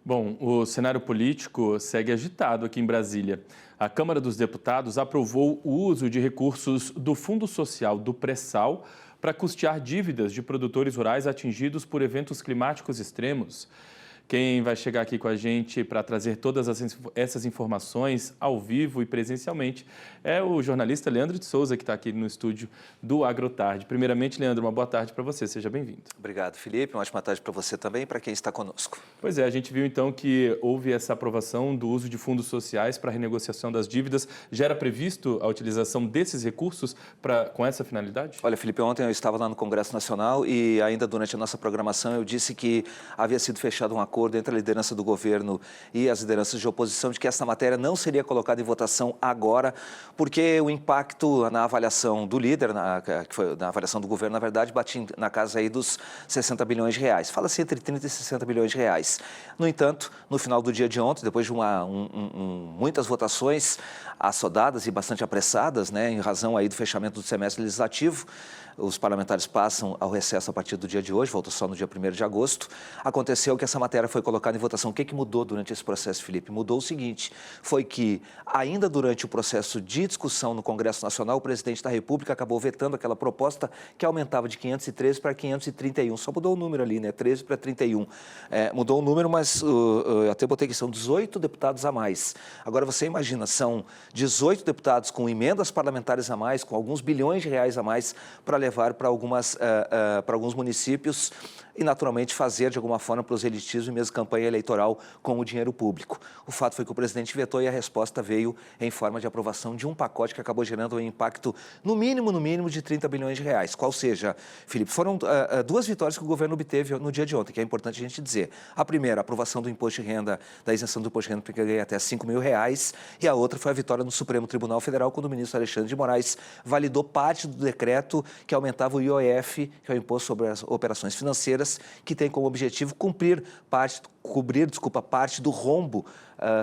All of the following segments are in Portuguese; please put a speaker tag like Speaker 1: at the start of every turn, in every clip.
Speaker 1: Bom, o cenário político segue agitado aqui em Brasília. A Câmara dos Deputados aprovou o uso de recursos do Fundo Social do Pré-Sal para custear dívidas de produtores rurais atingidos por eventos climáticos extremos. Quem vai chegar aqui com a gente para trazer todas essas informações ao vivo e presencialmente é o jornalista Leandro de Souza, que está aqui no estúdio do AgroTarde. Primeiramente, Leandro, uma boa tarde para você, seja bem-vindo.
Speaker 2: Obrigado, Felipe. Uma ótima tarde para você também e para quem está conosco.
Speaker 1: Pois é, a gente viu então que houve essa aprovação do uso de fundos sociais para a renegociação das dívidas. Já era previsto a utilização desses recursos com essa finalidade?
Speaker 2: Olha, Felipe, ontem eu estava lá no Congresso Nacional e ainda durante a nossa programação eu disse que havia sido fechado um acordo entre a liderança do governo e as lideranças de oposição de que essa matéria não seria colocada em votação agora, porque o impacto na avaliação do líder, que foi na avaliação do governo, na verdade, batia na casa aí dos 60 bilhões de reais. Fala-se entre 30 e 60 bilhões de reais. No entanto, no final do dia de ontem, depois de muitas votações assodadas e bastante apressadas, né, em razão aí do fechamento do semestre legislativo, os parlamentares passam ao recesso a partir do dia de hoje, volta só no dia 1º de agosto. Aconteceu que essa matéria foi colocada em votação. O que mudou durante esse processo, Felipe? Mudou o seguinte, foi que ainda durante o processo de discussão no Congresso Nacional, o presidente da República acabou vetando aquela proposta que aumentava de 513 para 531. Só mudou o número ali, né? 13 para 31. Mudou o número, mas eu até botei que são 18 deputados a mais. Agora você imagina, são 18 deputados com emendas parlamentares a mais, com alguns bilhões de reais a mais para levar para alguns municípios e, naturalmente, fazer, de alguma forma, proselitismo e mesmo campanha eleitoral com o dinheiro público. O fato foi que o presidente vetou e a resposta veio em forma de aprovação de um pacote que acabou gerando um impacto, no mínimo, de 30 bilhões de reais. Qual seja, Felipe, foram duas vitórias que o governo obteve no dia de ontem, que é importante a gente dizer. A primeira, a aprovação do imposto de renda, da isenção do imposto de renda para quem ganha até 5 mil reais, e a outra foi a vitória no Supremo Tribunal Federal, quando o ministro Alexandre de Moraes validou parte do decreto que aumentava o IOF, que é o Imposto sobre as Operações Financeiras, que tem como objetivo cobrir parte do rombo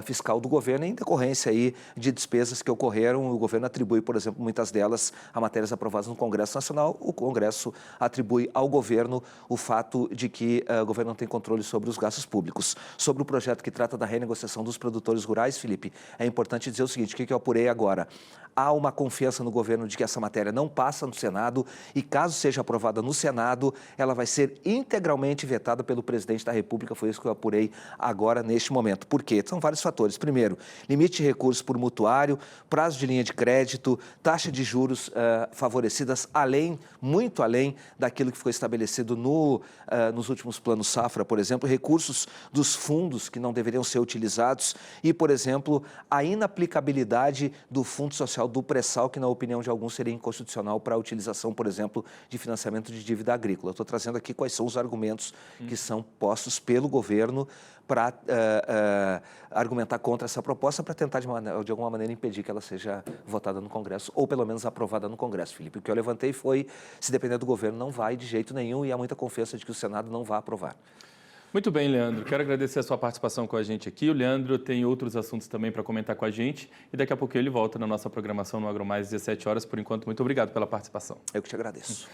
Speaker 2: fiscal do governo em decorrência aí de despesas que ocorreram. O governo atribui, por exemplo, muitas delas a matérias aprovadas no Congresso Nacional. O Congresso atribui ao governo o fato de que o governo não tem controle sobre os gastos públicos. Sobre o projeto que trata da renegociação dos produtores rurais, Felipe, é importante dizer o seguinte, o que eu apurei agora? Há uma confiança no governo de que essa matéria não passa no Senado e, caso seja aprovada no Senado, ela vai ser integralmente vetada pelo presidente da República. Foi isso que eu apurei agora, neste momento. Por quê? São vários fatores. Primeiro, limite de recursos por mutuário, prazo de linha de crédito, taxa de juros favorecidas muito além daquilo que foi estabelecido nos últimos planos safra, por exemplo, recursos dos fundos que não deveriam ser utilizados e, por exemplo, a inaplicabilidade do Fundo Social do Pré-Sal, que, na opinião de alguns, seria inconstitucional para a utilização, por exemplo, de financiamento de dívida agrícola. Eu estou trazendo aqui quais são os argumentos que são postos pelo governo para argumentar contra essa proposta, para tentar, de alguma maneira, impedir que ela seja votada no Congresso, ou pelo menos aprovada no Congresso, Felipe. O que eu levantei foi, se depender do governo, não vai de jeito nenhum e há muita confiança de que o Senado não vai aprovar.
Speaker 1: Muito bem, Leandro. Quero agradecer a sua participação com a gente aqui. O Leandro tem outros assuntos também para comentar com a gente e daqui a pouco ele volta na nossa programação no Agro Mais, 17 horas. Por enquanto, muito obrigado pela participação.
Speaker 2: Eu que te agradeço.